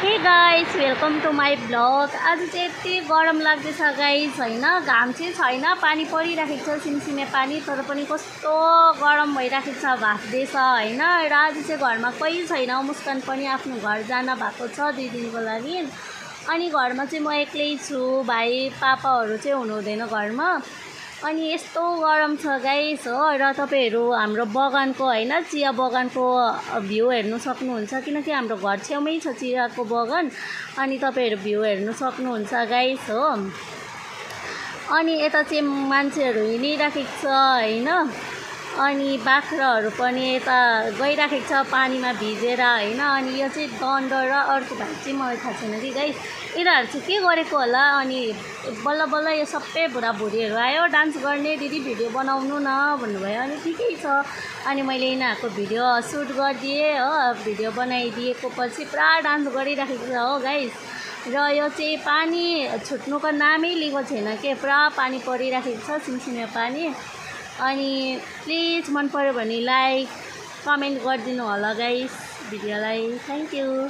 Hey guys welcome to my blog. आज चाहिँ यति गरम लाग्दैछ गाइस हैन, घाम चाहिँ छैन, पानी परिराखेको छ सिमसिमे पानी, तर पनि कस्तो गरम भइराखेको छ, भाप्दैछ हैन। र आज चाहिँ घरमा कोही छैन, मुस्कान पनि आफ्नो घर जान भएको छ 2 दिनको लागि। अनि घरमा चाहिँ म एक्लै छु, भाइ पापाहरू चाहिँ हुनुहुँदैन घरमा। अनि यस्तो गरम छ गाइस हो। र तपाईहरु हाम्रो बगानको हैन चिया बगानको भ्यू हेर्नु सक्नुहुन्छ, किनकि हाम्रो घर छेउमै छ चियाको बगान। अनि तपाईहरु भ्यू हेर्नु सक्नुहुन्छ गाइस हो। अनि यता चाहिँ मान्छेहरू हिँडिराखेको छ हैन। अनि बाख्राहरू पनि यता गइराखेको छ पानीमा भिजेर हैन। अनि यो चाहिँ दण्ड र अर्को भाइ चाहिँ मलाई थाहा छैन कि गाइस, यिनीहरू चाहिँ के गरेको होला। अनि बल्ल बल्ल यो सबै बुढाबुढीहरू आयो, डान्स गर्ने दिदी भिडियो बनाउनु न भन्नुभयो। अनि ठिकै छ, अनि मैले यिनीहरूको भिडियो सुट गरिदिएँ हो। भिडियो बनाइदिएको पछि पुरा डान्स गरिराखेको छ हो गाइस। र यो चाहिँ पानी छुट्नुको नामै लिएको छैन के, पुरा पानी परिराखेको छ सिमसिमे पानी। अनि प्लिज मन पर्यो भने लाइक कमेन्ट गरिदिनु होला गाइस भिडियोलाई। Thank you.